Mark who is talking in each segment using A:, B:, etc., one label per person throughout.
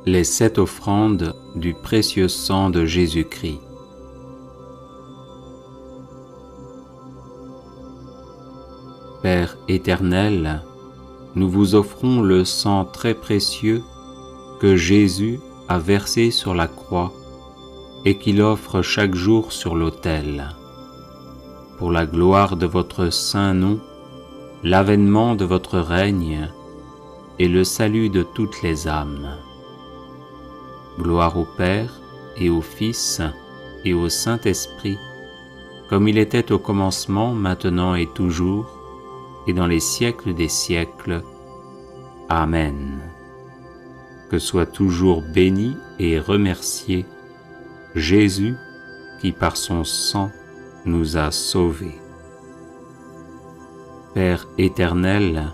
A: Les 7 offrandes du précieux sang de Jésus-Christ. Père éternel, nous vous offrons le sang très précieux que Jésus a versé sur la croix et qu'il offre chaque jour sur l'autel. Pour la gloire de votre saint nom, l'avènement de votre règne et le salut de toutes les âmes. Gloire au Père et au Fils et au Saint-Esprit, comme il était au commencement, maintenant et toujours, et dans les siècles des siècles. Amen. Que soit toujours béni et remercié Jésus qui par son sang nous a sauvés. Père éternel,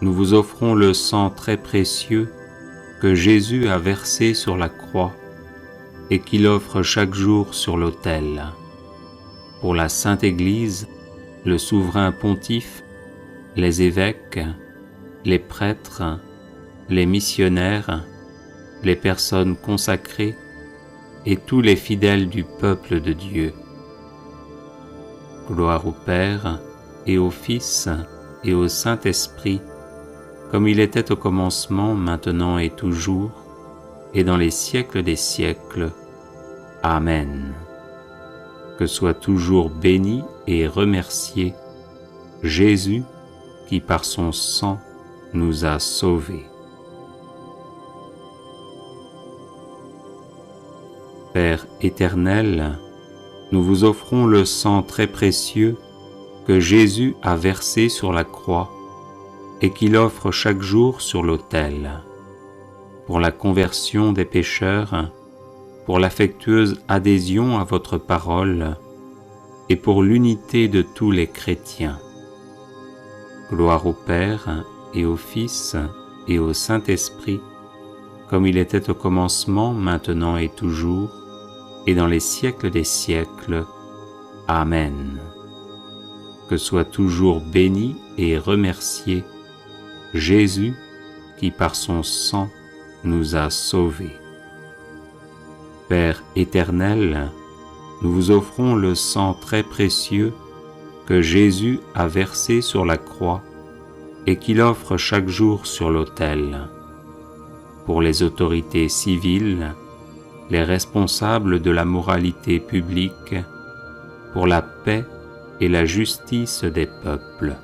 A: nous vous offrons le sang très précieux que Jésus a versé sur la croix et qu'il offre chaque jour sur l'autel. Pour la Sainte Église, le souverain pontife, les évêques, les prêtres, les missionnaires, les personnes consacrées et tous les fidèles du peuple de Dieu. Gloire au Père et au Fils et au Saint-Esprit, comme il était au commencement, maintenant et toujours, et dans les siècles des siècles. Amen. Que soit toujours béni et remercié Jésus qui par son sang nous a sauvés. Père éternel, nous vous offrons le sang très précieux que Jésus a versé sur la croix et qu'il offre chaque jour sur l'autel. Pour la conversion des pécheurs, pour l'affectueuse adhésion à votre parole et pour l'unité de tous les chrétiens. Gloire au Père et au Fils et au Saint-Esprit, comme il était au commencement, maintenant et toujours, et dans les siècles des siècles. Amen. Que soit toujours béni et remercié Jésus qui par son sang nous a sauvés. Père éternel, nous vous offrons le sang très précieux que Jésus a versé sur la croix et qu'il offre chaque jour sur l'autel. Pour les autorités civiles, les responsables de la moralité publique, pour la paix et la justice des peuples.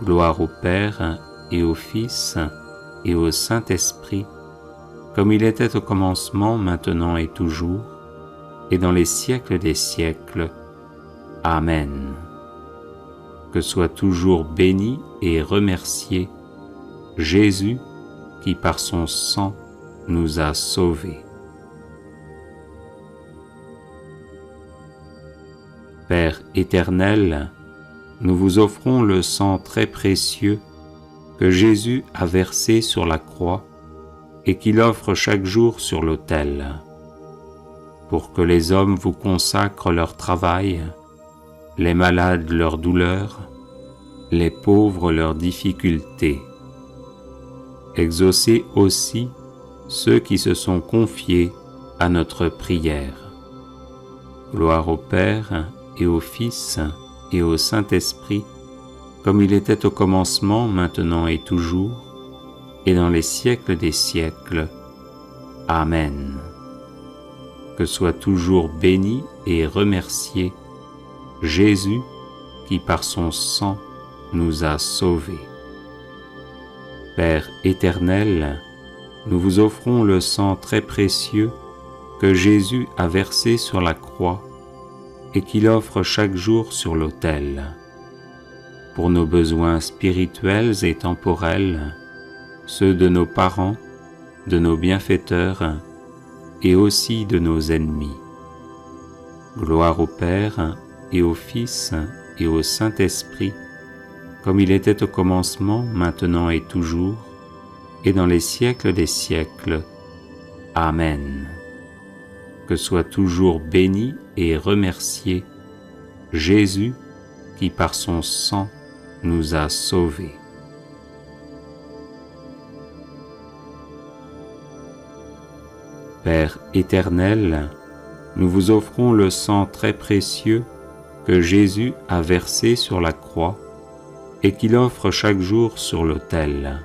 A: Gloire au Père et au Fils et au Saint-Esprit, comme il était au commencement, maintenant et toujours, et dans les siècles des siècles. Amen. Que soit toujours béni et remercié Jésus qui par son sang nous a sauvés. Père éternel, nous vous offrons le sang très précieux que Jésus a versé sur la croix et qu'il offre chaque jour sur l'autel. Pour que les hommes vous consacrent leur travail, les malades leur douleur, les pauvres leurs difficultés. Exaucez aussi ceux qui se sont confiés à notre prière. Gloire au Père et au Fils et au Saint-Esprit, comme il était au commencement, maintenant et toujours, et dans les siècles des siècles. Amen. Que soit toujours béni et remercié Jésus qui par son sang nous a sauvés. Père éternel, nous vous offrons le sang très précieux que Jésus a versé sur la croix et qu'il offre chaque jour sur l'autel. Pour nos besoins spirituels et temporels, ceux de nos parents, de nos bienfaiteurs et aussi de nos ennemis. Gloire au Père et au Fils et au Saint-Esprit, comme il était au commencement, maintenant et toujours, et dans les siècles des siècles. Amen. Que soit toujours béni et remercié Jésus qui par son sang nous a sauvés. Père éternel, nous vous offrons le sang très précieux que Jésus a versé sur la croix et qu'il offre chaque jour sur l'autel.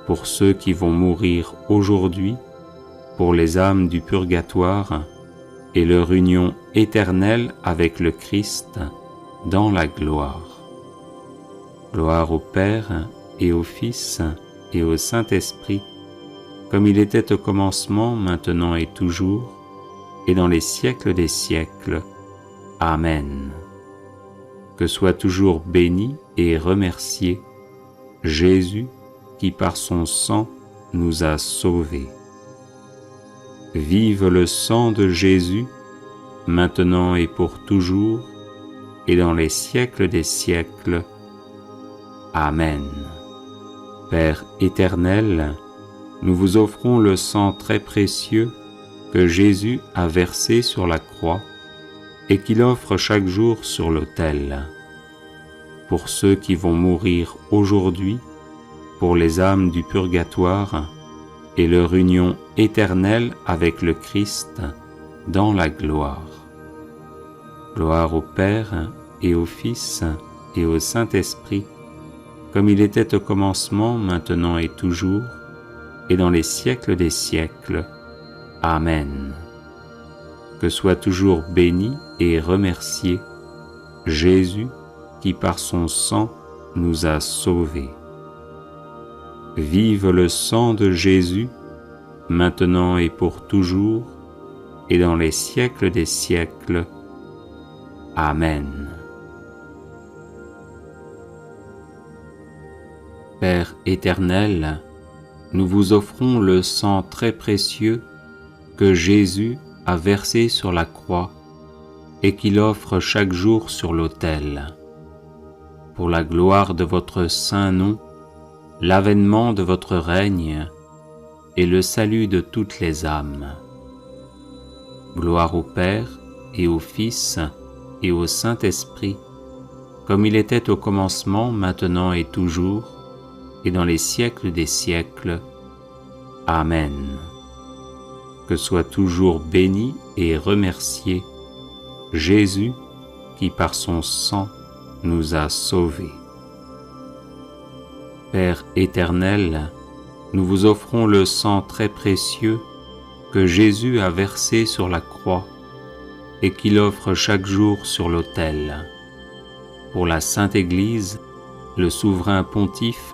A: Pour ceux qui vont mourir aujourd'hui, pour les âmes du purgatoire et leur union éternelle avec le Christ dans la gloire. Gloire au Père et au Fils et au Saint-Esprit, comme il était au commencement, maintenant et toujours, et dans les siècles des siècles. Amen. Que soit toujours béni et remercié Jésus qui par son sang nous a sauvés. Vive le sang de Jésus, maintenant et pour toujours, et dans les siècles des siècles. Amen. Père éternel, nous vous offrons le sang très précieux que Jésus a versé sur la croix et qu'il offre chaque jour sur l'autel. Pour ceux qui vont mourir aujourd'hui, pour les âmes du purgatoire et leur union éternelle avec le Christ dans la gloire. Gloire au Père et au Fils et au Saint-Esprit, comme il était au commencement, maintenant et toujours, et dans les siècles des siècles. Amen. Que soit toujours béni et remercié Jésus qui par son sang nous a sauvés. Vive le sang de Jésus, maintenant et pour toujours, et dans les siècles des siècles. Amen. Père éternel, nous vous offrons le sang très précieux que Jésus a versé sur la croix et qu'il offre chaque jour sur l'autel. Pour la gloire de votre saint nom, l'avènement de votre règne et le salut de toutes les âmes. Gloire au Père et au Fils et au Saint-Esprit, comme il était au commencement, maintenant et toujours, et dans les siècles des siècles. Amen. Que soit toujours béni et remercié Jésus qui par son sang nous a sauvés. Père éternel, nous vous offrons le sang très précieux que Jésus a versé sur la croix et qu'il offre chaque jour sur l'autel. Pour la Sainte Église, le souverain pontife,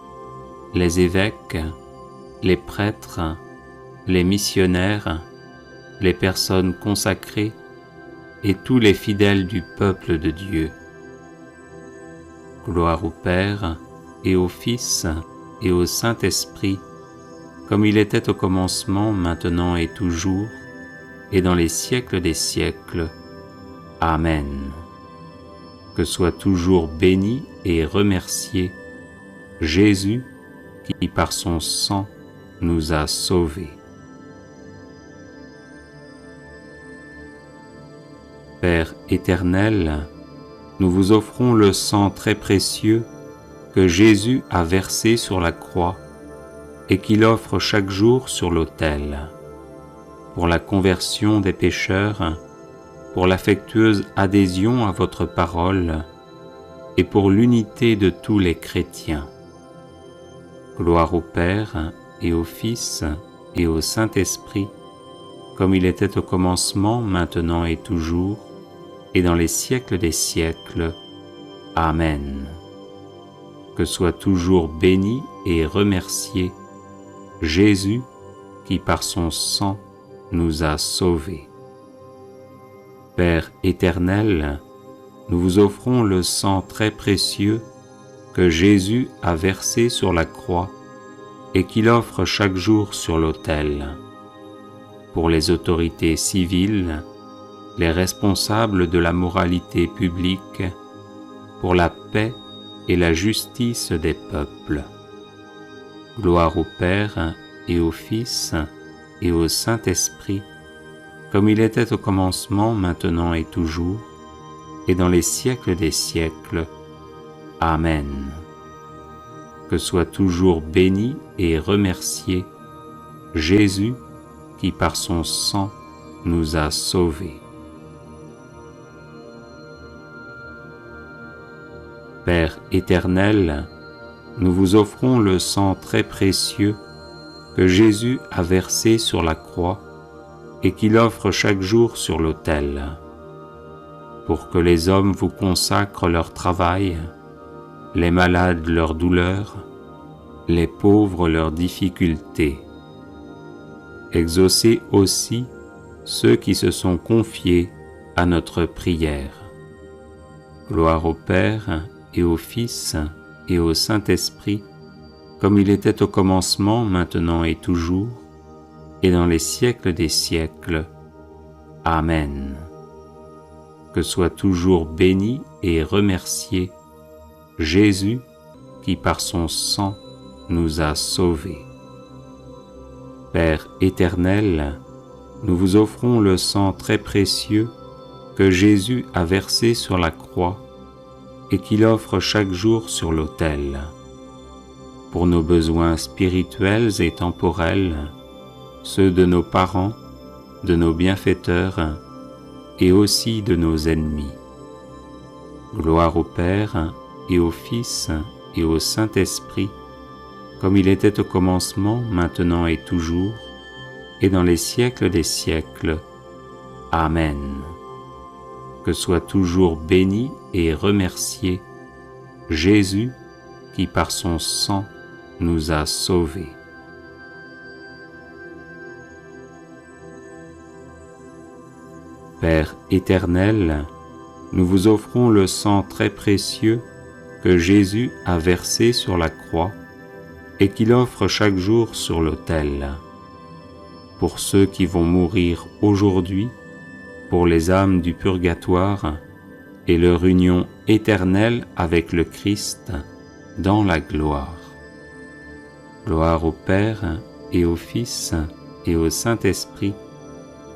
A: les évêques, les prêtres, les missionnaires, les personnes consacrées et tous les fidèles du peuple de Dieu. Gloire au Père et au Fils et au Saint-Esprit, comme il était au commencement, maintenant et toujours, et dans les siècles des siècles. Amen. Que soit toujours béni et remercié Jésus qui par son sang nous a sauvés. Père éternel, nous vous offrons le sang très précieux que Jésus a versé sur la croix et qu'il offre chaque jour sur l'autel. Pour la conversion des pécheurs, pour l'affectueuse adhésion à votre parole et pour l'unité de tous les chrétiens. Gloire au Père et au Fils et au Saint-Esprit, comme il était au commencement, maintenant et toujours, et dans les siècles des siècles. Amen. Que soit toujours béni et remercié Jésus qui par son sang nous a sauvés. Père éternel, nous vous offrons le sang très précieux que Jésus a versé sur la croix et qu'il offre chaque jour sur l'autel. Pour les autorités civiles, les responsables de la moralité publique, pour la paix et la justice des peuples. Gloire au Père et au Fils et au Saint-Esprit, comme il était au commencement, maintenant et toujours, et dans les siècles des siècles. Amen. Que soit toujours béni et remercié Jésus qui par son sang nous a sauvés. Père éternel, nous vous offrons le sang très précieux que Jésus a versé sur la croix et qu'il offre chaque jour sur l'autel, pour que les hommes vous consacrent leur travail, les malades leur douleur, les pauvres leurs difficultés. Exaucez aussi ceux qui se sont confiés à notre prière. Gloire au Père et au Fils et au Saint-Esprit, comme il était au commencement, maintenant et toujours, et dans les siècles des siècles. Amen. Que soit toujours béni et remercié Jésus qui par son sang nous a sauvés. Père éternel, nous vous offrons le sang très précieux que Jésus a versé sur la croix et qu'il offre chaque jour sur l'autel, pour nos besoins spirituels et temporels, ceux de nos parents, de nos bienfaiteurs et aussi de nos ennemis. Gloire au Père et au Fils et au Saint-Esprit, comme il était au commencement, maintenant et toujours, et dans les siècles des siècles. Amen. Que soit toujours béni et remercié Jésus qui par son sang nous a sauvés. Père éternel, nous vous offrons le sang très précieux que Jésus a versé sur la croix et qu'il offre chaque jour sur l'autel, pour ceux qui vont mourir aujourd'hui, pour les âmes du purgatoire et leur union éternelle avec le Christ dans la gloire. Gloire au Père et au Fils et au Saint-Esprit,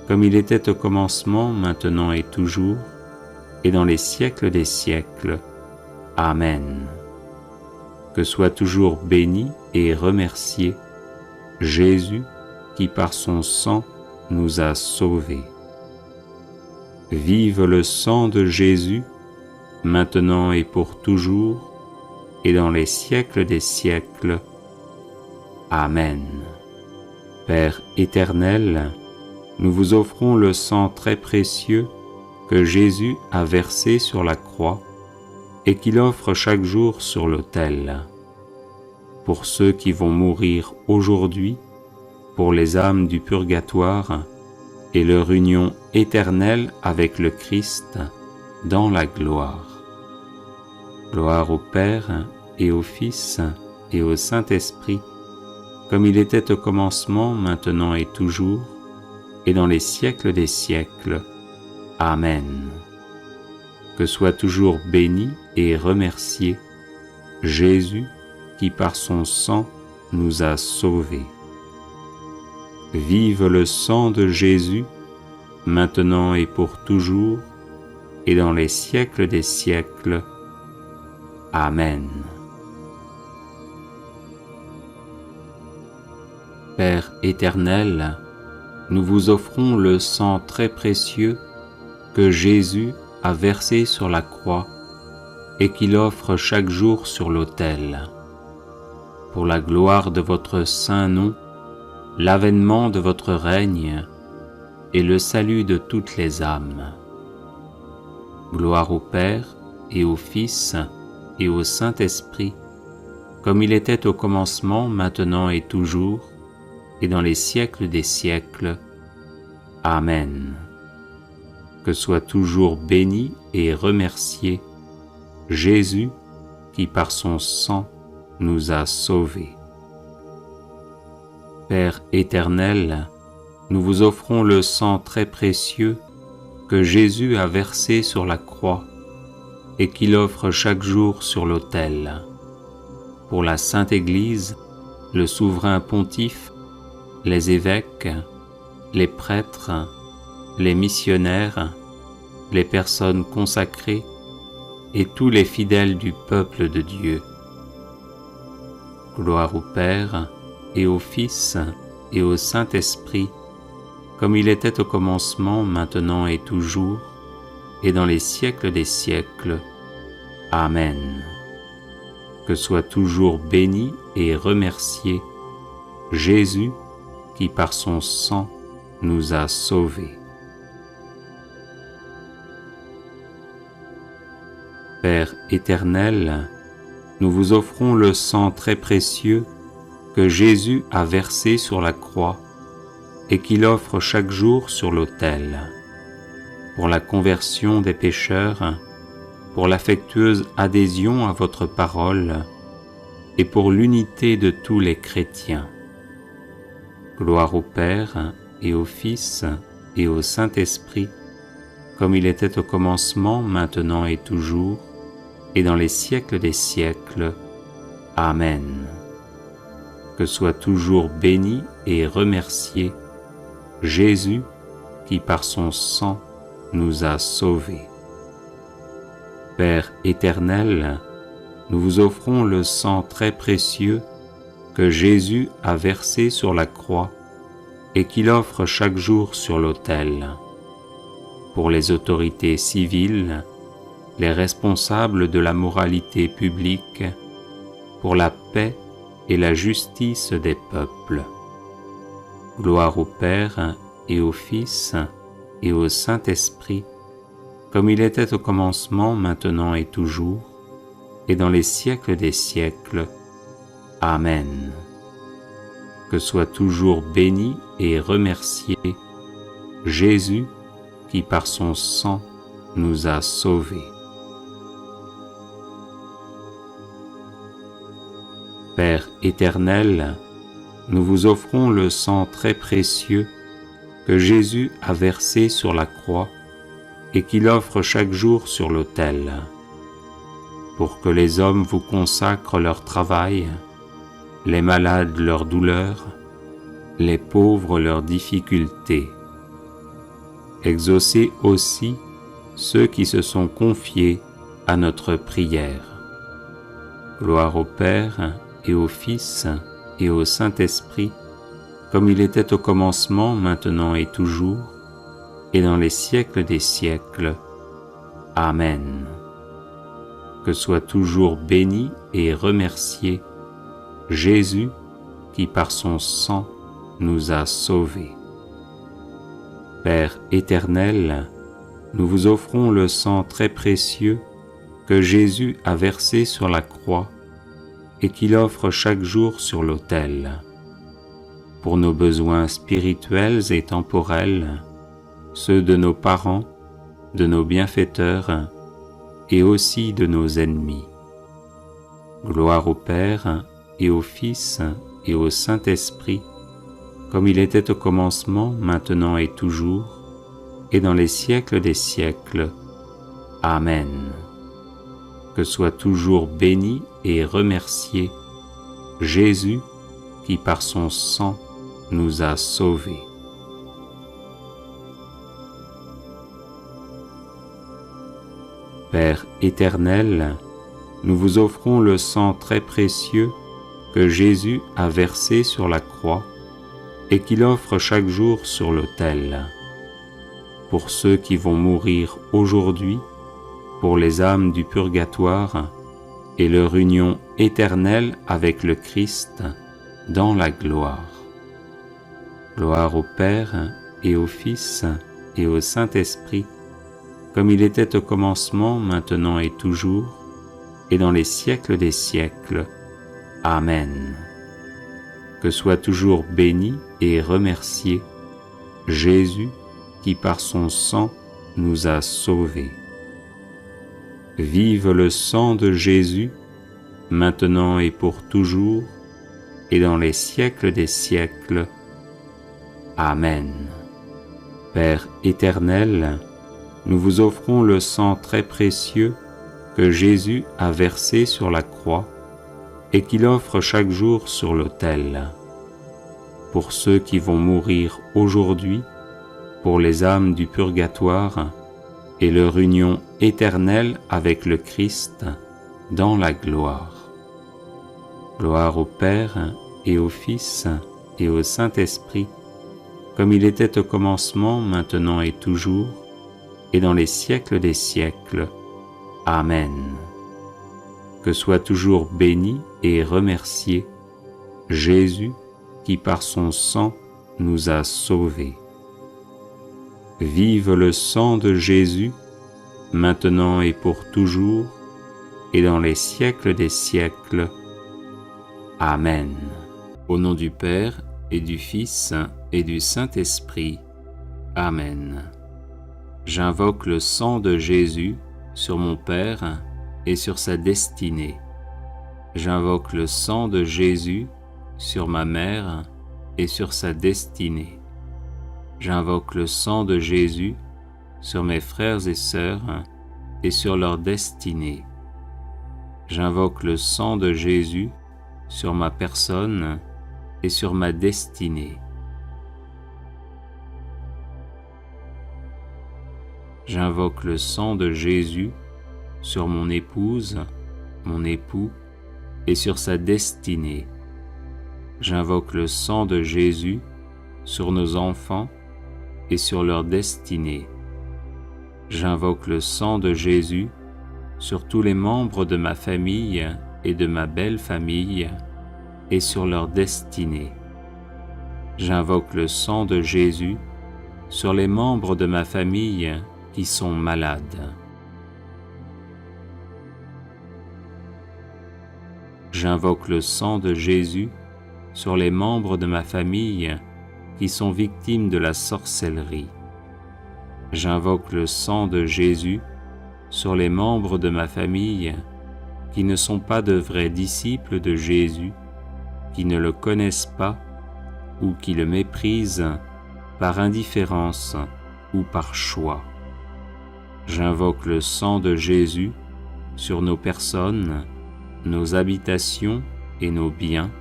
A: comme il était au commencement, maintenant et toujours, et dans les siècles des siècles. Amen. Que soit toujours béni et remercié Jésus qui par son sang nous a sauvés. Vive le sang de Jésus, maintenant et pour toujours, et dans les siècles des siècles. Amen. Père éternel, nous vous offrons le sang très précieux que Jésus a versé sur la croix et qu'il offre chaque jour sur l'autel, pour ceux qui vont mourir aujourd'hui, pour les âmes du purgatoire et leur union éternelle avec le Christ dans la gloire. Gloire au Père et au Fils et au Saint-Esprit, comme il était au commencement, maintenant et toujours, et dans les siècles des siècles. Amen. Que soit toujours béni et remercié Jésus qui par son sang nous a sauvés. Vive le sang de Jésus, maintenant et pour toujours, et dans les siècles des siècles. Amen. Père éternel, nous vous offrons le sang très précieux que Jésus a versé sur la croix et qu'il offre chaque jour sur l'autel, pour la gloire de votre saint nom, l'avènement de votre règne et le salut de toutes les âmes. Gloire au Père et au Fils et au Saint-Esprit, comme il était au commencement, maintenant et toujours, et dans les siècles des siècles. Amen. Que soit toujours béni et remercié Jésus qui par son sang nous a sauvés. Père éternel, nous vous offrons le sang très précieux que Jésus a versé sur la croix et qu'il offre chaque jour sur l'autel, pour la Sainte Église, le souverain pontife, les évêques, les prêtres, les missionnaires, les personnes consacrées et tous les fidèles du peuple de Dieu. Gloire au Père et au Fils et au Saint-Esprit, comme il était au commencement, maintenant et toujours, et dans les siècles des siècles. Amen. Que soit toujours béni et remercié Jésus qui par son sang nous a sauvés. Père éternel, nous vous offrons le sang très précieux que Jésus a versé sur la croix et qu'il offre chaque jour sur l'autel, pour la conversion des pécheurs, pour l'affectueuse adhésion à votre parole et pour l'unité de tous les chrétiens. Gloire au Père et au Fils et au Saint-Esprit, comme il était au commencement, maintenant et toujours, et dans les siècles des siècles. Amen. Que soit toujours béni et remercié Jésus qui par son sang nous a sauvés. Père éternel, nous vous offrons le sang très précieux que Jésus a versé sur la croix et qu'il offre chaque jour sur l'autel, pour les autorités civiles, les responsables de la moralité publique, pour la paix et la justice des peuples. Gloire au Père et au Fils et au Saint-Esprit, comme il était au commencement, maintenant et toujours, et dans les siècles des siècles. Amen. Que soit toujours béni et remercié Jésus qui par son sang nous a sauvés. Père éternel, nous vous offrons le sang très précieux que Jésus a versé sur la croix et qu'il offre chaque jour sur l'autel, pour que les hommes vous consacrent leur travail, les malades leur douleur, les pauvres leurs difficultés. Exaucez aussi ceux qui se sont confiés à notre prière. Gloire au Père et au Fils et au Saint-Esprit, comme il était au commencement, maintenant et toujours, et dans les siècles des siècles. Amen. Que soit toujours béni et remercié Jésus qui par son sang nous a sauvés. Père éternel, nous vous offrons le sang très précieux que Jésus a versé sur la croix et qu'il offre chaque jour sur l'autel, pour nos besoins spirituels et temporels, ceux de nos parents, de nos bienfaiteurs et aussi de nos ennemis. Gloire au Père et au Fils et au Saint-Esprit, comme il était au commencement, maintenant et toujours, et dans les siècles des siècles. Amen. Que soit toujours béni et remercié Jésus qui par son sang nous a sauvés. Père éternel, nous vous offrons le sang très précieux que Jésus a versé sur la croix et qu'il offre chaque jour sur l'autel, pour ceux qui vont mourir aujourd'hui, pour les âmes du purgatoire et leur union éternelle avec le Christ dans la gloire. Gloire au Père et au Fils et au Saint-Esprit, comme il était au commencement, maintenant et toujours, et dans les siècles des siècles. Amen. Que soit toujours béni et remercié Jésus qui par son sang nous a sauvés. Vive le sang de Jésus, maintenant et pour toujours, et dans les siècles des siècles. Amen. Père éternel, nous vous offrons le sang très précieux que Jésus a versé sur la croix et qu'il offre chaque jour sur l'autel, pour ceux qui vont mourir aujourd'hui, pour les âmes du purgatoire et leur union éternelle avec le Christ dans la gloire. Gloire au Père et au Fils et au Saint-Esprit, comme il était au commencement, maintenant et toujours, et dans les siècles des siècles. Amen. Que soit toujours béni et remercié Jésus qui par son sang nous a sauvés. Vive le sang de Jésus, maintenant et pour toujours, et dans les siècles des siècles. Amen. Au nom du Père, et du Fils, et du Saint-Esprit. Amen. J'invoque le sang de Jésus sur mon Père et sur sa destinée. J'invoque le sang de Jésus sur ma mère et sur sa destinée. J'invoque le sang de Jésus sur mes frères et sœurs et sur leur destinée. J'invoque le sang de Jésus sur ma personne et sur ma destinée. J'invoque le sang de Jésus sur mon épouse, mon époux, et sur sa destinée. J'invoque le sang de Jésus sur nos enfants et sur leur destinée. J'invoque le sang de Jésus sur tous les membres de ma famille et de ma belle famille et sur leur destinée. J'invoque le sang de Jésus sur les membres de ma famille qui sont malades. J'invoque le sang de Jésus sur les membres de ma famille qui sont victimes de la sorcellerie. J'invoque le sang de Jésus sur les membres de ma famille qui ne sont pas de vrais disciples de Jésus, qui ne le connaissent pas ou qui le méprisent par indifférence ou par choix. J'invoque le sang de Jésus sur nos personnes, nos habitations et nos biens,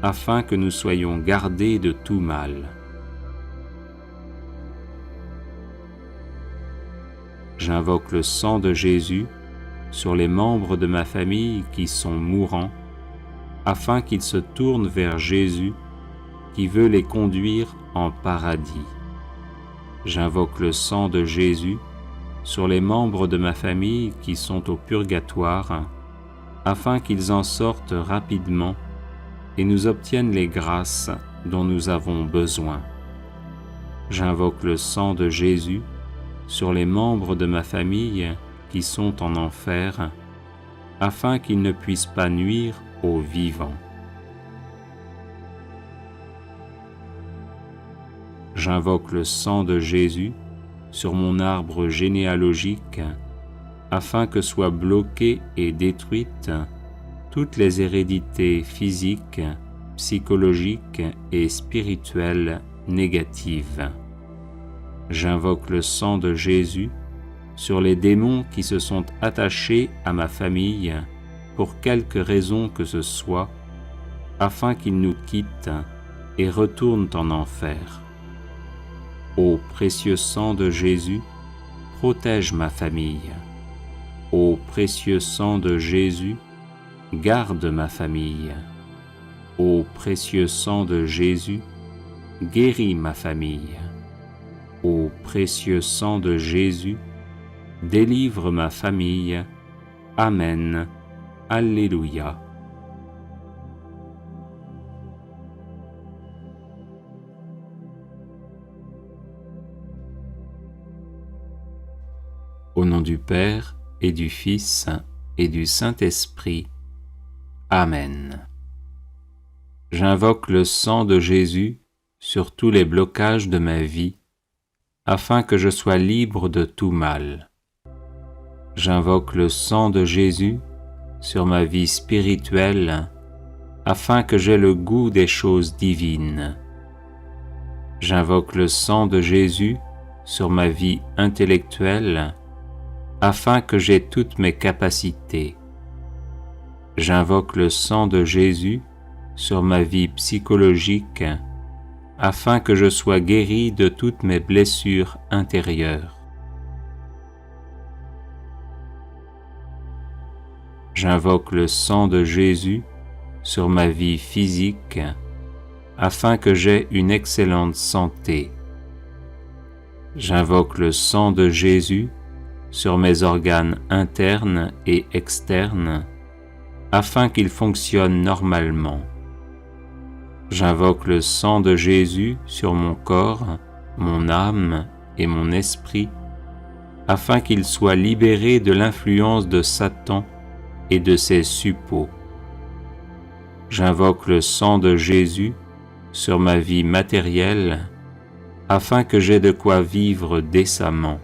A: afin que nous soyons gardés de tout mal. J'invoque le sang de Jésus sur les membres de ma famille qui sont mourants, afin qu'ils se tournent vers Jésus qui veut les conduire en paradis. J'invoque le sang de Jésus sur les membres de ma famille qui sont au purgatoire, afin qu'ils en sortent rapidement et nous obtiennent les grâces dont nous avons besoin. J'invoque le sang de Jésus sur les membres de ma famille qui sont en enfer, afin qu'ils ne puissent pas nuire aux vivants. J'invoque le sang de Jésus sur mon arbre généalogique, afin que soient bloquées et détruites toutes les hérédités physiques, psychologiques et spirituelles négatives. J'invoque le sang de Jésus sur les démons qui se sont attachés à ma famille pour quelque raison que ce soit, afin qu'ils nous quittent et retournent en enfer. Ô précieux sang de Jésus, protège ma famille. Ô précieux sang de Jésus, garde ma famille. Ô précieux sang de Jésus, guéris ma famille. Ô précieux sang de Jésus, délivre ma famille. Amen. Alléluia. Au nom du Père, et du Fils, et du Saint-Esprit. Amen. J'invoque le sang de Jésus sur tous les blocages de ma vie, afin que je sois libre de tout mal. J'invoque le sang de Jésus sur ma vie spirituelle, afin que j'aie le goût des choses divines. J'invoque le sang de Jésus sur ma vie intellectuelle, afin que j'aie toutes mes capacités. J'invoque le sang de Jésus sur ma vie psychologique, afin que je sois guéri de toutes mes blessures intérieures. J'invoque le sang de Jésus sur ma vie physique, afin que j'aie une excellente santé. J'invoque le sang de Jésus sur mes organes internes et externes, afin qu'ils fonctionnent normalement. J'invoque le sang de Jésus sur mon corps, mon âme et mon esprit, afin qu'ils soient libérés de l'influence de Satan et de ses suppôts. J'invoque le sang de Jésus sur ma vie matérielle, afin que j'aie de quoi vivre décemment.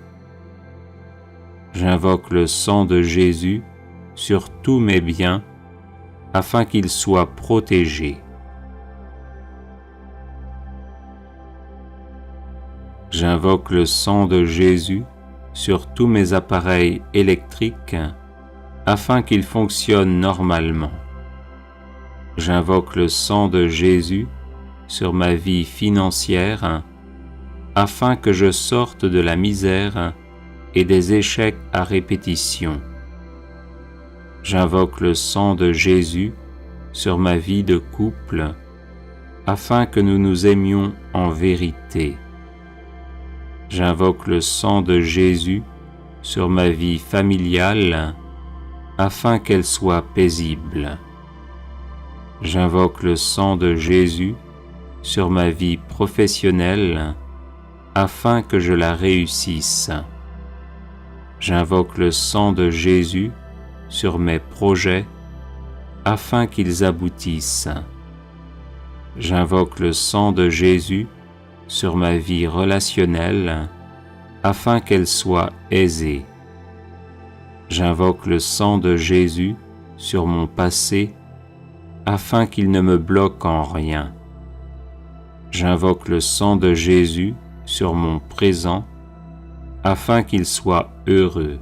A: J'invoque le sang de Jésus sur tous mes biens, afin qu'ils soient protégés. J'invoque le sang de Jésus sur tous mes appareils électriques, afin qu'ils fonctionnent normalement. J'invoque le sang de Jésus sur ma vie financière, afin que je sorte de la misère et des échecs à répétition. J'invoque le sang de Jésus sur ma vie de couple, afin que nous nous aimions en vérité. J'invoque le sang de Jésus sur ma vie familiale, afin qu'elle soit paisible. J'invoque le sang de Jésus sur ma vie professionnelle, afin que je la réussisse. J'invoque le sang de Jésus sur mes projets, afin qu'ils aboutissent. J'invoque le sang de Jésus sur ma vie relationnelle, afin qu'elle soit aisée. J'invoque le sang de Jésus sur mon passé, afin qu'il ne me bloque en rien. J'invoque le sang de Jésus sur mon présent, afin qu'il soit heureux.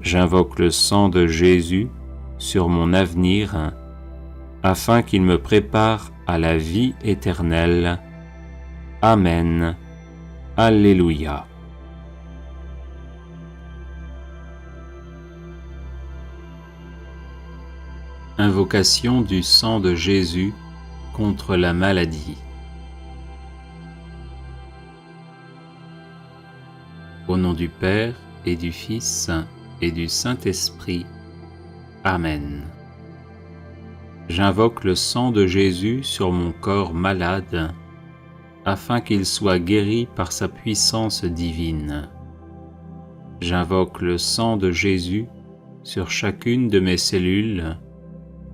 A: J'invoque le sang de Jésus sur mon avenir, afin qu'il me prépare à la vie éternelle. Amen. Alléluia. Invocation du sang de Jésus contre la maladie. Au nom du Père et du Fils et du Saint-Esprit. Amen. J'invoque le sang de Jésus sur mon corps malade, afin qu'il soit guéri par sa puissance divine. J'invoque le sang de Jésus sur chacune de mes cellules,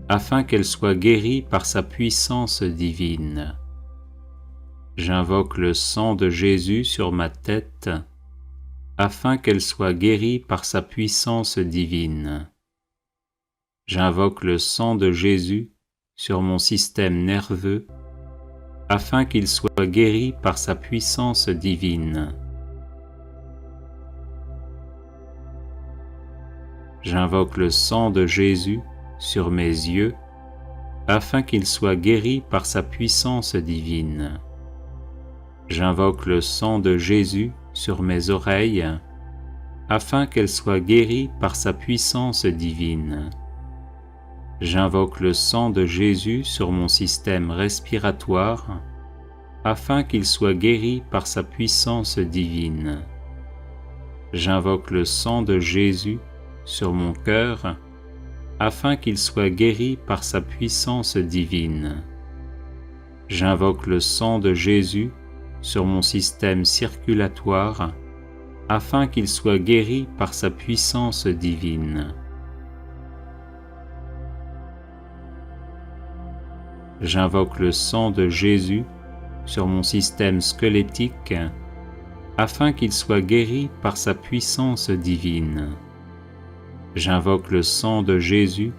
A: afin qu'elles soient guéries par sa puissance divine. J'invoque le sang de Jésus sur ma tête, afin qu'elle soit guérie par sa puissance divine. J'invoque le sang de Jésus sur mon système nerveux, afin qu'il soit guéri par sa puissance divine. J'invoque le sang de Jésus sur mes yeux, afin qu'ils soient guéris par sa puissance divine. J'invoque le sang de Jésus sur mes oreilles, afin qu'elles soient guéries par sa puissance divine. J'invoque le sang de Jésus sur mon système respiratoire, afin qu'il soit guéri par sa puissance divine. J'invoque le sang de Jésus sur mon cœur, afin qu'il soit guéri par sa puissance divine. J'invoque le sang de Jésus sur mon système circulatoire, afin qu'il soit guéri par sa puissance divine. J'invoque le sang de Jésus sur mon système squelettique, afin qu'il soit guéri par sa puissance divine. J'invoque le sang de Jésus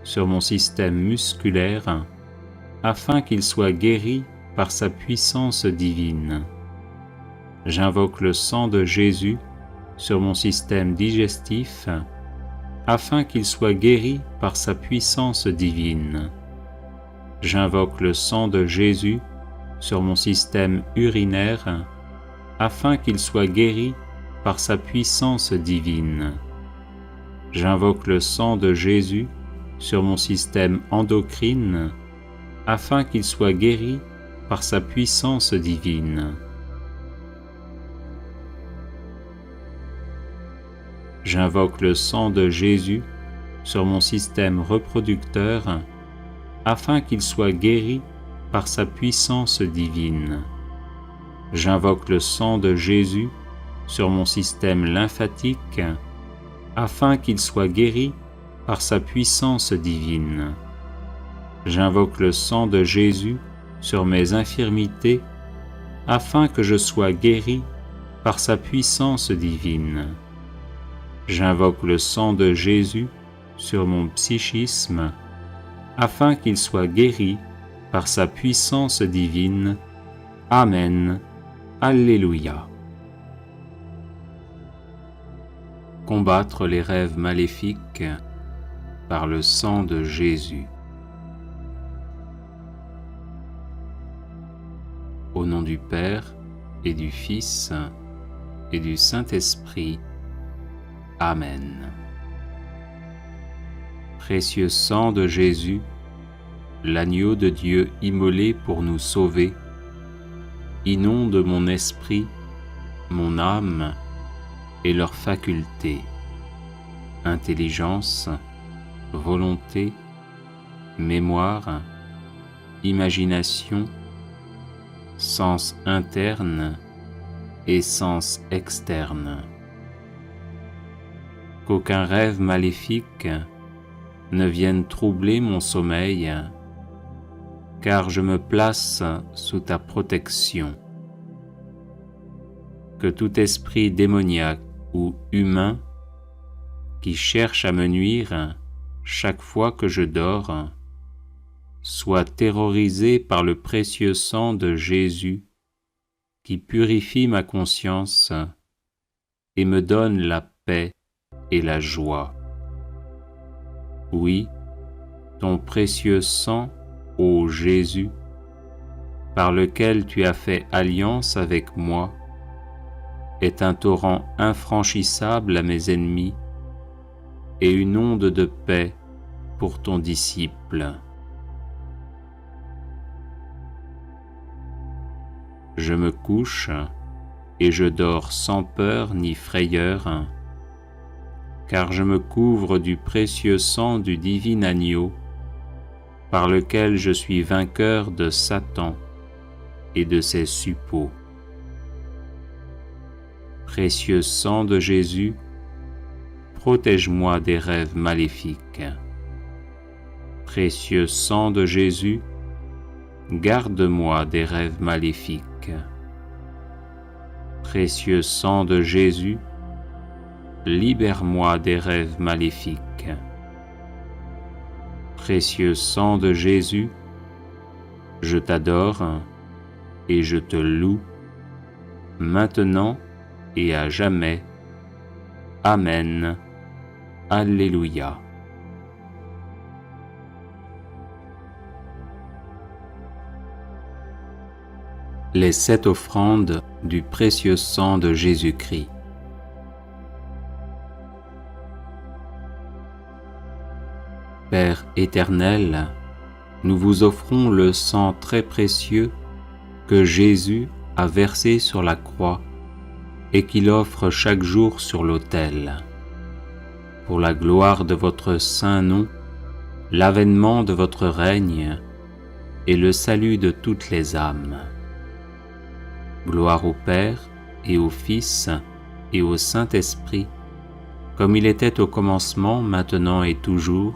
A: sur mon système musculaire, afin qu'il soit guéri par sa puissance divine. J'invoque le sang de Jésus sur mon système digestif, afin qu'il soit guéri par sa puissance divine. J'invoque le sang de Jésus sur mon système urinaire, afin qu'il soit guéri par sa puissance divine. J'invoque le sang de Jésus sur mon système endocrine, afin qu'il soit guéri par sa puissance divine. J'invoque le sang de Jésus sur mon système reproducteur, afin qu'il soit guéri par sa puissance divine. J'invoque le sang de Jésus sur mon système lymphatique, afin qu'il soit guéri par sa puissance divine. J'invoque le sang de Jésus sur mes infirmités, afin que je sois guéri par sa puissance divine. J'invoque le sang de Jésus sur mon psychisme, afin qu'il soit guéri par sa puissance divine. Amen. Alléluia. Combattre les rêves maléfiques par le sang de Jésus. Au nom du Père et du Fils et du Saint-Esprit. Amen. Précieux sang de Jésus, l'agneau de Dieu immolé pour nous sauver, inonde mon esprit, mon âme et leurs facultés, intelligence, volonté, mémoire, imagination, sens interne et sens externe. Qu'aucun rêve maléfique ne vienne troubler mon sommeil, car je me place sous ta protection. Que tout esprit démoniaque ou humain qui cherche à me nuire chaque fois que je dors soit terrorisé par le précieux sang de Jésus qui purifie ma conscience et me donne la paix et la joie. Oui, ton précieux sang, ô Jésus, par lequel tu as fait alliance avec moi, est un torrent infranchissable à mes ennemis et une onde de paix pour ton disciple. Je me couche et je dors sans peur ni frayeur, car je me couvre du précieux sang du divin agneau, par lequel je suis vainqueur de Satan et de ses suppôts. Précieux sang de Jésus, protège-moi des rêves maléfiques. Précieux sang de Jésus, garde-moi des rêves maléfiques. Précieux sang de Jésus, libère-moi des rêves maléfiques. Précieux sang de Jésus, je t'adore et je te loue, maintenant et à jamais. Amen. Alléluia. Les 7 offrandes du précieux sang de Jésus-Christ. Père éternel, nous vous offrons le sang très précieux que Jésus a versé sur la croix et qu'il offre chaque jour sur l'autel. Pour la gloire de votre saint nom, l'avènement de votre règne et le salut de toutes les âmes. Gloire au Père et au Fils et au Saint-Esprit, comme il était au commencement, maintenant et toujours,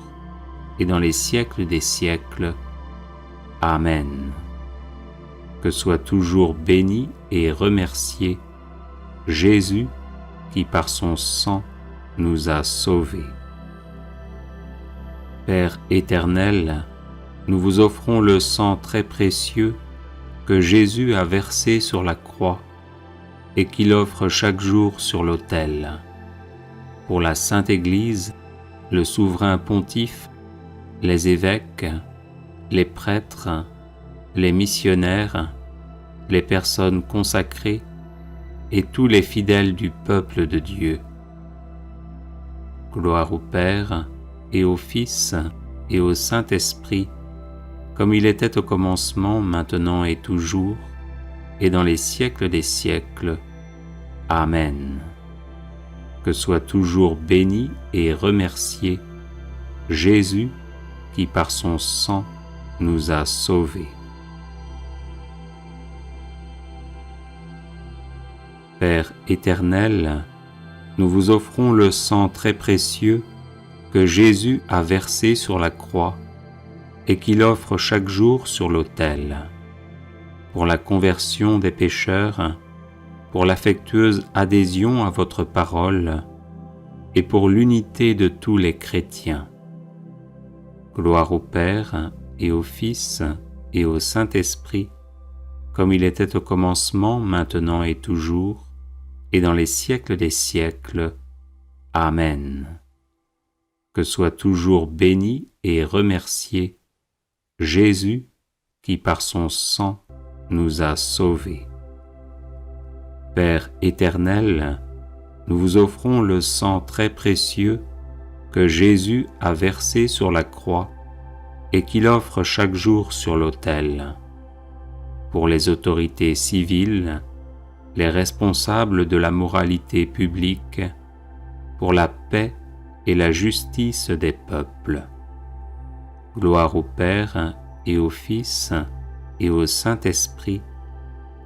A: et dans les siècles des siècles. Amen. Que soit toujours béni et remercié Jésus qui par son sang nous a sauvés. Père éternel, nous vous offrons le sang très précieux que Jésus a versé sur la croix et qu'il offre chaque jour sur l'autel. Pour la Sainte Église, le souverain pontife, les évêques, les prêtres, les missionnaires, les personnes consacrées et tous les fidèles du peuple de Dieu. Gloire au Père et au Fils et au Saint-Esprit, comme il était au commencement, maintenant et toujours, et dans les siècles des siècles. Amen. Que soit toujours béni et remercié Jésus qui par son sang nous a sauvés. Père éternel, nous vous offrons le sang très précieux que Jésus a versé sur la croix et qu'il offre chaque jour sur l'autel, pour la conversion des pécheurs, pour l'affectueuse adhésion à votre parole et pour l'unité de tous les chrétiens. Gloire au Père et au Fils et au Saint-Esprit, comme il était au commencement, maintenant et toujours, et dans les siècles des siècles. Amen. Que soit toujours béni et remercié Jésus qui par son sang nous a sauvés. Père éternel, nous vous offrons le sang très précieux que Jésus a versé sur la croix et qu'il offre chaque jour sur l'autel, pour les autorités civiles, les responsables de la moralité publique, pour la paix et la justice des peuples. Gloire au Père et au Fils et au Saint-Esprit,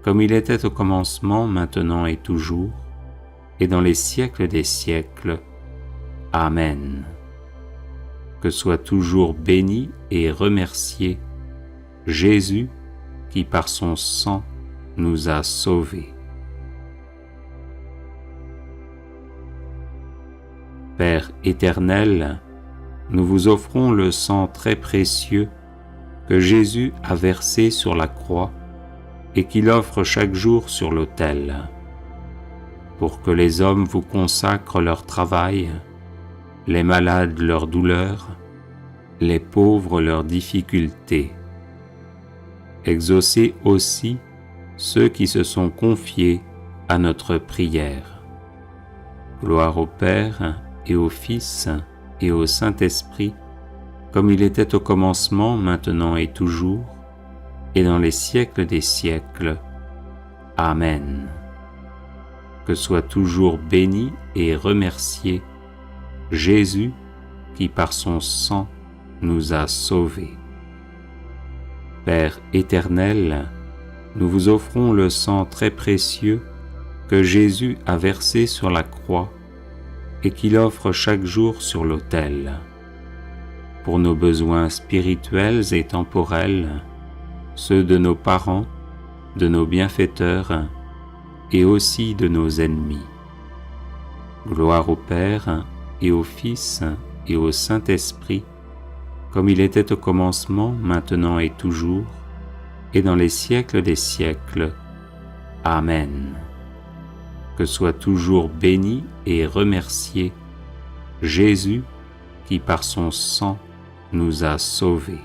A: comme il était au commencement, maintenant et toujours, et dans les siècles des siècles. Amen. Que soit toujours béni et remercié Jésus qui par son sang nous a sauvés. Père éternel, nous vous offrons le sang très précieux que Jésus a versé sur la croix et qu'il offre chaque jour sur l'autel, pour que les hommes vous consacrent leur travail, les malades leurs douleurs, les pauvres leurs difficultés. Exaucez aussi ceux qui se sont confiés à notre prière. Gloire au Père et au Fils et au Saint-Esprit, comme il était au commencement, maintenant et toujours, et dans les siècles des siècles. Amen. Que soit toujours béni et remercié Jésus qui par son sang nous a sauvés. Père éternel, nous vous offrons le sang très précieux que Jésus a versé sur la croix et qu'il offre chaque jour sur l'autel, pour nos besoins spirituels et temporels, ceux de nos parents, de nos bienfaiteurs et aussi de nos ennemis. Gloire au Père et au Fils et au Saint-Esprit, comme il était au commencement, maintenant et toujours, et dans les siècles des siècles. Amen. Que soit toujours béni et remercié Jésus qui par son sang nous a sauvés.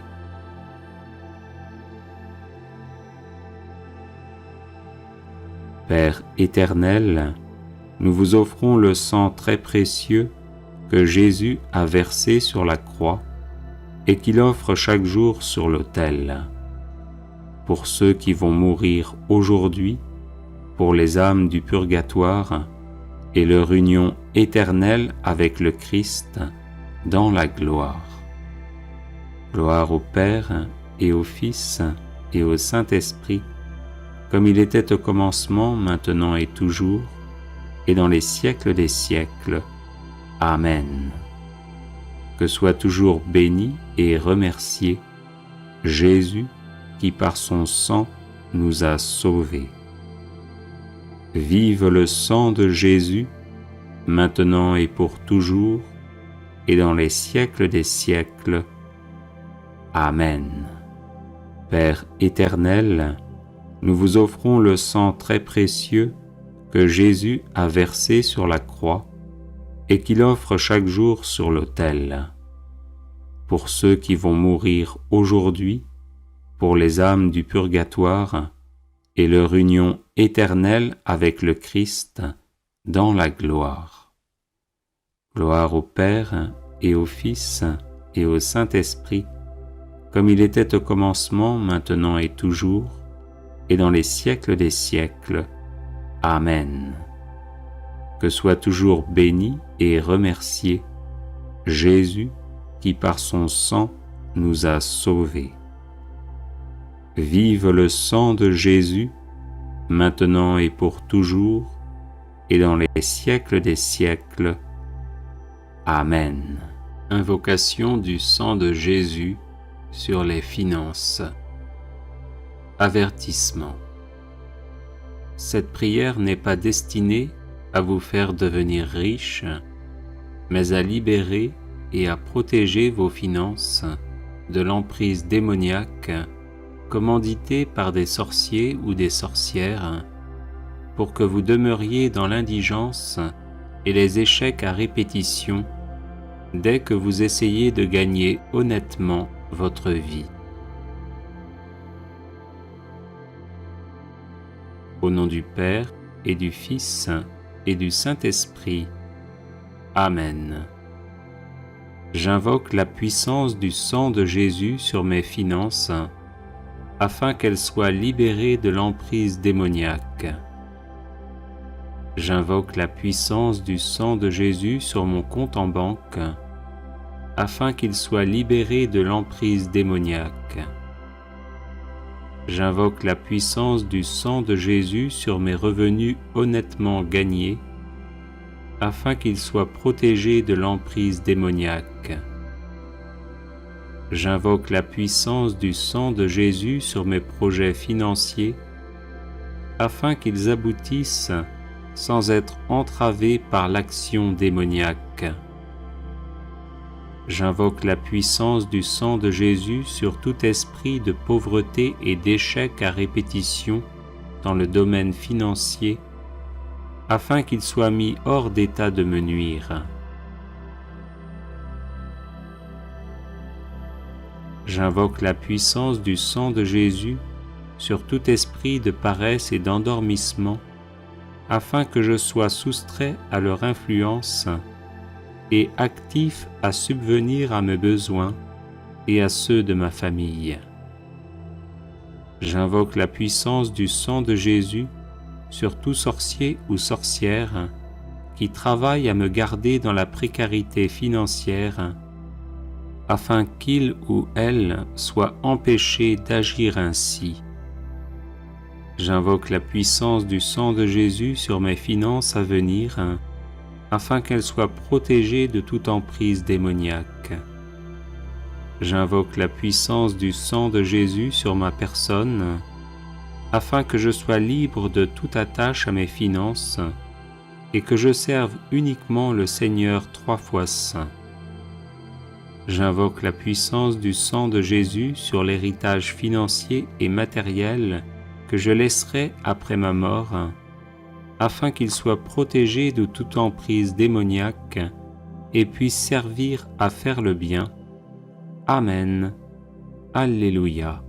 A: Père éternel, nous vous offrons le sang très précieux que Jésus a versé sur la croix et qu'il offre chaque jour sur l'autel, pour ceux qui vont mourir aujourd'hui, pour les âmes du purgatoire et leur union éternelle avec le Christ dans la gloire. Gloire au Père et au Fils et au Saint-Esprit, comme il était au commencement, maintenant et toujours, et dans les siècles des siècles. Amen. Que soit toujours béni et remercié Jésus qui par son sang nous a sauvés. Vive le sang de Jésus, maintenant et pour toujours, et dans les siècles des siècles. Amen. Père éternel, nous vous offrons le sang très précieux que Jésus a versé sur la croix et qu'il offre chaque jour sur l'autel, pour ceux qui vont mourir aujourd'hui, pour les âmes du purgatoire et leur union éternelle avec le Christ dans la gloire. Gloire au Père et au Fils et au Saint-Esprit, comme il était au commencement, maintenant et toujours, et dans les siècles des siècles. Amen. Que soit toujours béni et remercié Jésus qui par son sang nous a sauvés. Vive le sang de Jésus, maintenant et pour toujours, et dans les siècles des siècles. Amen. Invocation du sang de Jésus sur les finances. Avertissement. Cette prière n'est pas destinée à vous faire devenir riche, mais à libérer et à protéger vos finances de l'emprise démoniaque commanditée par des sorciers ou des sorcières pour que vous demeuriez dans l'indigence et les échecs à répétition dès que vous essayez de gagner honnêtement votre vie. Au nom du Père et du Fils et du Saint-Esprit. Amen. J'invoque la puissance du sang de Jésus sur mes finances, afin qu'elles soient libérées de l'emprise démoniaque. J'invoque la puissance du sang de Jésus sur mon compte en banque, afin qu'il soit libéré de l'emprise démoniaque. J'invoque la puissance du sang de Jésus sur mes revenus honnêtement gagnés, afin qu'ils soient protégés de l'emprise démoniaque. J'invoque la puissance du sang de Jésus sur mes projets financiers, afin qu'ils aboutissent sans être entravés par l'action démoniaque. J'invoque la puissance du sang de Jésus sur tout esprit de pauvreté et d'échec à répétition dans le domaine financier, afin qu'il soit mis hors d'état de me nuire. J'invoque la puissance du sang de Jésus sur tout esprit de paresse et d'endormissement, afin que je sois soustrait à leur influence et actif à subvenir à mes besoins et à ceux de ma famille. J'invoque la puissance du sang de Jésus sur tout sorcier ou sorcière qui travaille à me garder dans la précarité financière, afin qu'il ou elle soit empêché d'agir ainsi. J'invoque la puissance du sang de Jésus sur mes finances à venir, afin qu'elles soient protégées de toute emprise démoniaque. J'invoque la puissance du sang de Jésus sur ma personne, afin que je sois libre de toute attache à mes finances et que je serve uniquement le Seigneur 3 fois saint. J'invoque la puissance du sang de Jésus sur l'héritage financier et matériel que je laisserai après ma mort, afin qu'il soit protégé de toute emprise démoniaque et puisse servir à faire le bien. Amen. Alléluia.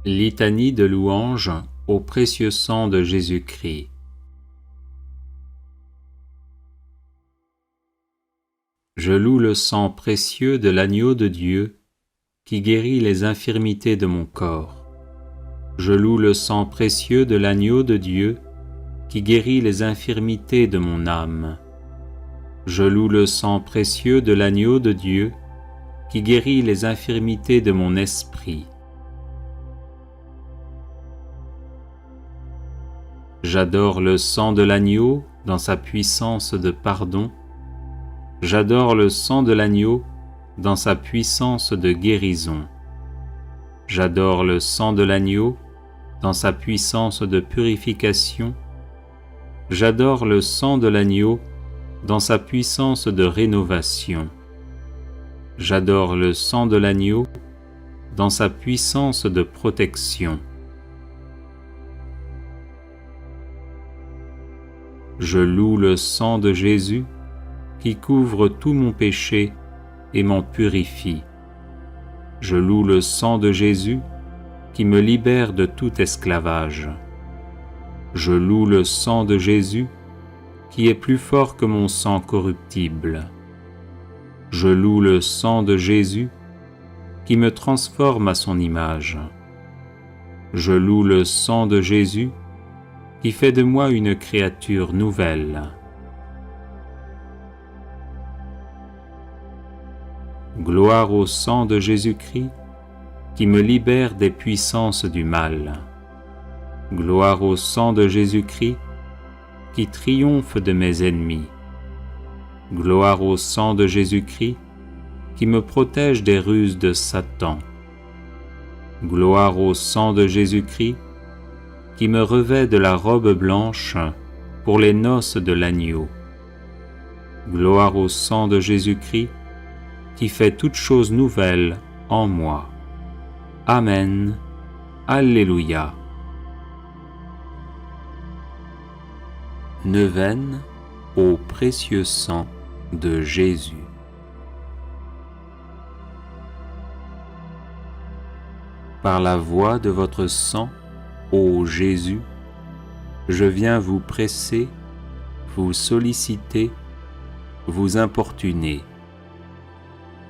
A: Litanie de louange au précieux sang de Jésus-Christ. Je loue le sang précieux de l'agneau de Dieu qui guérit les infirmités de mon corps. Je loue le sang précieux de l'agneau de Dieu qui guérit les infirmités de mon âme. Je loue le sang précieux de l'agneau de Dieu qui guérit les infirmités de mon esprit. J'adore le sang de l'agneau dans sa puissance de pardon. J'adore le sang de l'agneau dans sa puissance de guérison. J'adore le sang de l'agneau dans sa puissance de purification. J'adore le sang de l'agneau dans sa puissance de rénovation. J'adore le sang de l'agneau dans sa puissance de protection. Je loue le sang de Jésus qui couvre tout mon péché et m'en purifie. Je loue le sang de Jésus qui me libère de tout esclavage. Je loue le sang de Jésus qui est plus fort que mon sang corruptible. Je loue le sang de Jésus qui me transforme à son image. Je loue le sang de Jésus qui fait de moi une créature nouvelle. Gloire au sang de Jésus-Christ qui me libère des puissances du mal. Gloire au sang de Jésus-Christ qui triomphe de mes ennemis. Gloire au sang de Jésus-Christ qui me protège des ruses de Satan. Gloire au sang de Jésus-Christ qui me revêt de la robe blanche pour les noces de l'agneau. Gloire au sang de Jésus-Christ qui fait toutes choses nouvelles en moi. Amen. Alléluia. Neuvaine au précieux sang de Jésus. Par la voie de votre sang, ô Jésus, je viens vous presser, vous solliciter, vous importuner.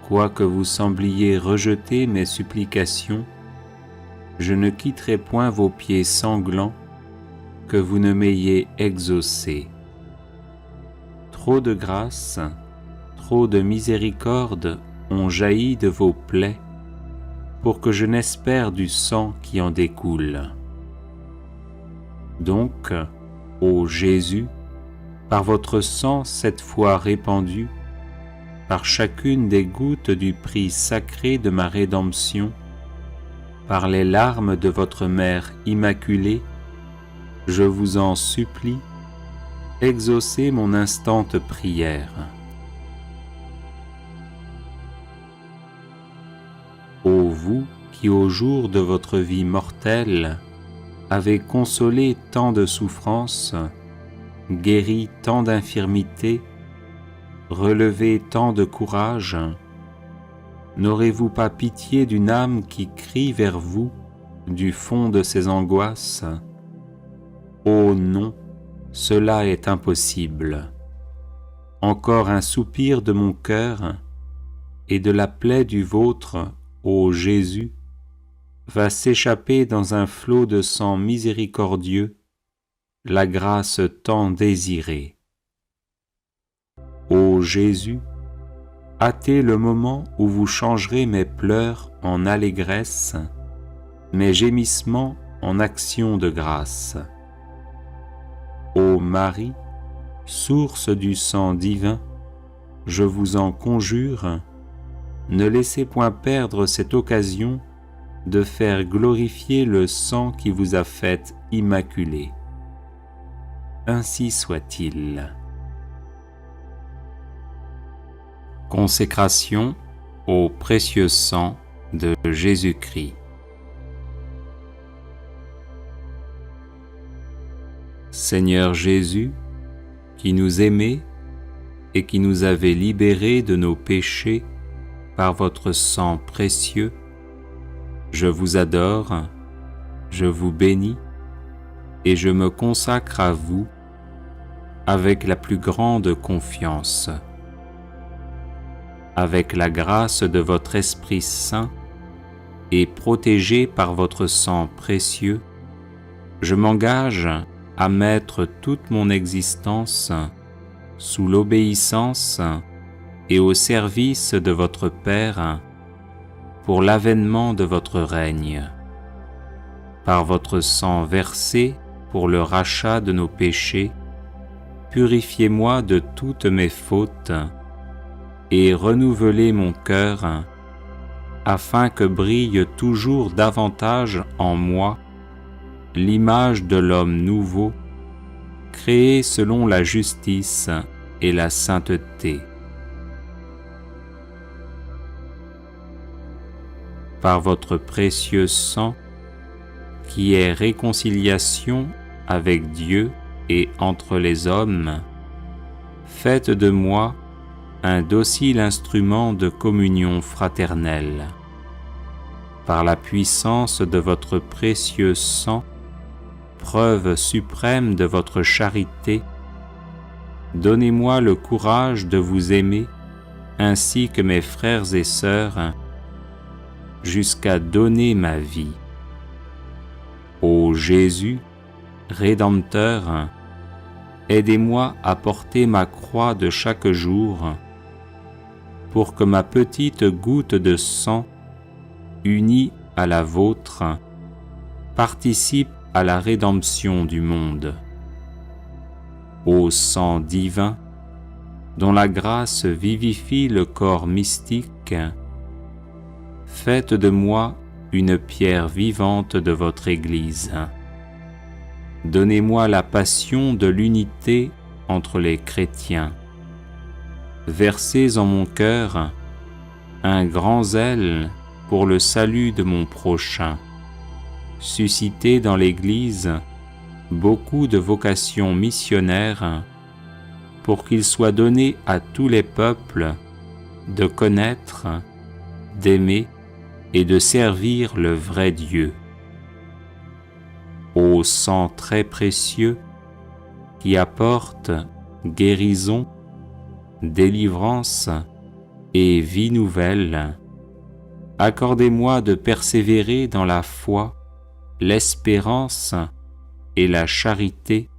A: Quoique vous sembliez rejeter mes supplications, je ne quitterai point vos pieds sanglants, que vous ne m'ayez exaucé. Trop de grâce, trop de miséricorde ont jailli de vos plaies, pour que je n'espère du sang qui en découle. Donc, ô Jésus, par votre sang cette fois répandu, par chacune des gouttes du prix sacré de ma rédemption, par les larmes de votre Mère Immaculée, je vous en supplie, exaucez mon instante prière. Ô vous qui au jour de votre vie mortelle avez consolé tant de souffrances, guéri tant d'infirmités, relevé tant de courage, n'aurez-vous pas pitié d'une âme qui crie vers vous du fond de ses angoisses? Oh non, cela est impossible. Encore un soupir de mon cœur et de la plaie du vôtre, ô Jésus, va s'échapper dans un flot de sang miséricordieux, la grâce tant désirée. Ô Jésus, hâtez le moment où vous changerez mes pleurs en allégresse, mes gémissements en actions de grâce. Ô Marie, source du sang divin, je vous en conjure, ne laissez point perdre cette occasion de faire glorifier le sang qui vous a faite immaculée. Ainsi soit-il. Consécration au précieux sang de Jésus-Christ. Seigneur Jésus, qui nous aimez et qui nous avez libérés de nos péchés par votre sang précieux, je vous adore, je vous bénis et je me consacre à vous avec la plus grande confiance. Avec la grâce de votre Esprit Saint et protégé par votre sang précieux, je m'engage à mettre toute mon existence sous l'obéissance et au service de votre Père pour l'avènement de votre règne. Par votre sang versé pour le rachat de nos péchés, purifiez-moi de toutes mes fautes et renouvelez mon cœur afin que brille toujours davantage en moi l'image de l'homme nouveau, créé selon la justice et la sainteté. Par votre précieux sang, qui est réconciliation avec Dieu et entre les hommes, faites de moi un docile instrument de communion fraternelle. Par la puissance de votre précieux sang, preuve suprême de votre charité, donnez-moi le courage de vous aimer ainsi que mes frères et sœurs, jusqu'à donner ma vie. Ô Jésus, Rédempteur, aidez-moi à porter ma croix de chaque jour, pour que ma petite goutte de sang, unie à la vôtre, participe à la rédemption du monde. Ô sang divin, dont la grâce vivifie le corps mystique, faites de moi une pierre vivante de votre Église. Donnez-moi la passion de l'unité entre les chrétiens. Versez en mon cœur un grand zèle pour le salut de mon prochain. Suscitez dans l'Église beaucoup de vocations missionnaires pour qu'il soit donné à tous les peuples de connaître, d'aimer et de servir le vrai Dieu. Ô sang très précieux qui apporte guérison, délivrance et vie nouvelle, accordez-moi de persévérer dans la foi, l'espérance et la charité,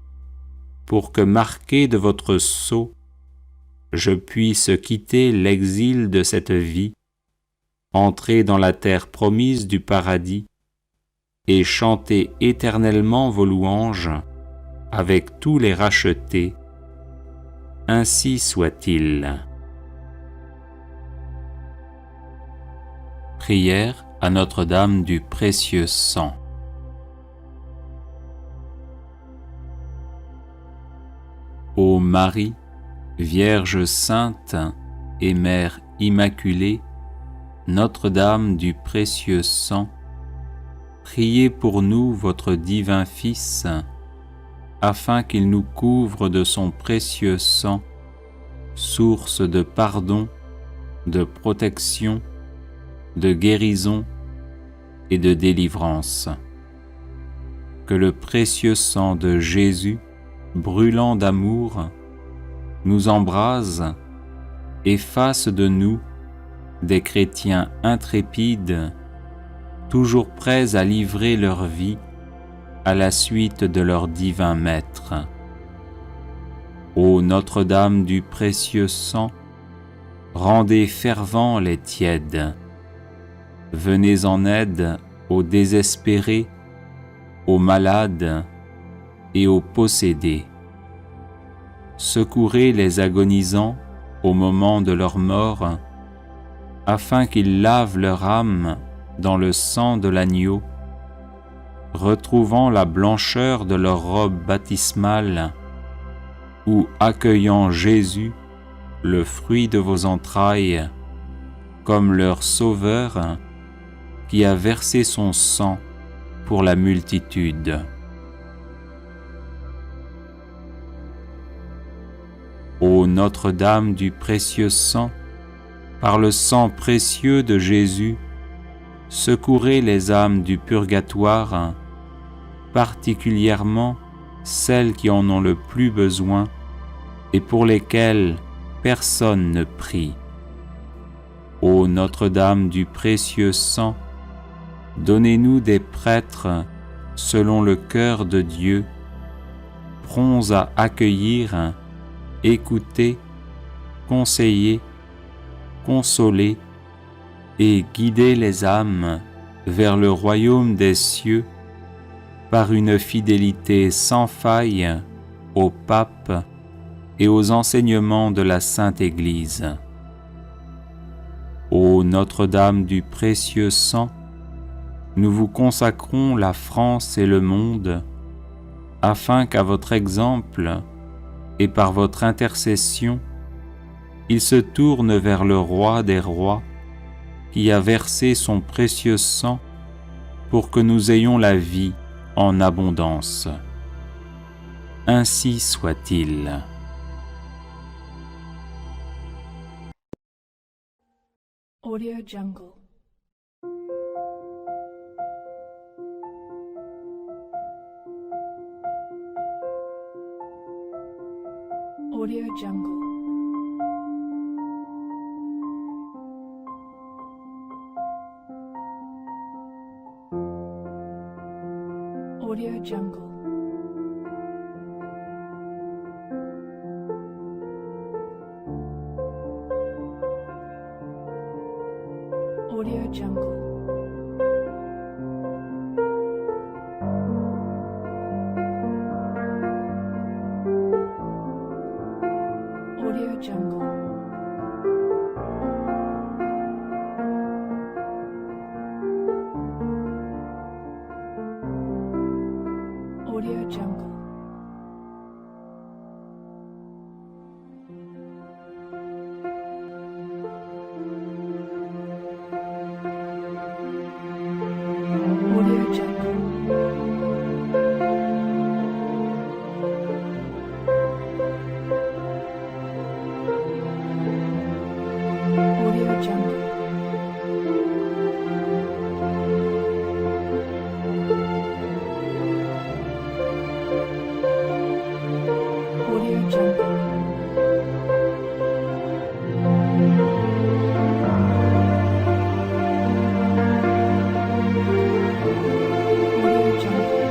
A: pour que, marqué de votre sceau, je puisse quitter l'exil de cette vie, entrer dans la terre promise du paradis et chanter éternellement vos louanges avec tous les rachetés. Ainsi soit-il. Prière à Notre-Dame du précieux sang. Ô Marie, Vierge sainte et Mère immaculée, Notre-Dame du précieux sang, priez pour nous votre divin Fils, afin qu'il nous couvre de son précieux sang, source de pardon, de protection, de guérison et de délivrance. Que le précieux sang de Jésus, brûlant d'amour, nous embrase et fasse de nous des chrétiens intrépides, toujours prêts à livrer leur vie à la suite de leur divin Maître. Ô Notre-Dame du précieux sang, rendez fervents les tièdes. Venez en aide aux désespérés, aux malades et aux possédés. Secourez les agonisants au moment de leur mort, afin qu'ils lavent leur âme dans le sang de l'agneau, retrouvant la blancheur de leur robe baptismale, ou accueillant Jésus, le fruit de vos entrailles, comme leur Sauveur qui a versé son sang pour la multitude. Ô Notre-Dame du précieux sang, par le sang précieux de Jésus, secourez les âmes du purgatoire, particulièrement celles qui en ont le plus besoin et pour lesquelles personne ne prie. Ô Notre-Dame du précieux sang, donnez-nous des prêtres selon le cœur de Dieu, prompts à accueillir, écouter, conseiller, consoler et guider les âmes vers le royaume des cieux par une fidélité sans faille au pape et aux enseignements de la Sainte Église. Ô Notre-Dame du précieux sang, nous vous consacrons la France et le monde, afin qu'à votre exemple et par votre intercession, ils se tournent vers le Roi des rois, qui a versé son précieux sang pour que nous ayons la vie en abondance. Ainsi soit-il.
B: Audio Jungle. Audio Jungle. Audio Jungle. Audio Jungle. Audio Jungle. Audio Jungle. Audio Jungle. Audio Jungle. Audio Jungle. Audio Jungle. Audio Jungle.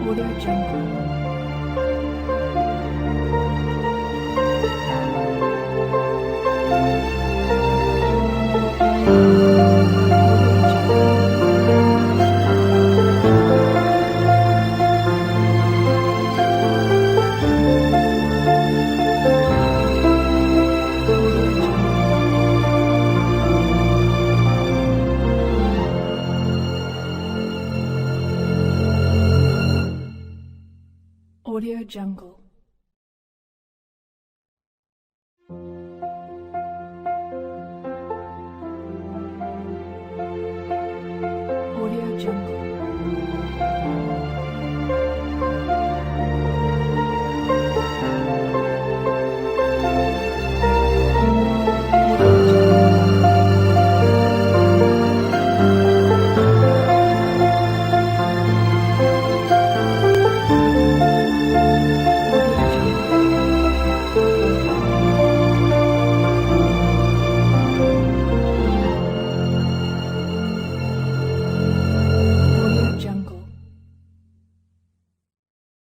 B: Audio Jungle. Audio Jungle.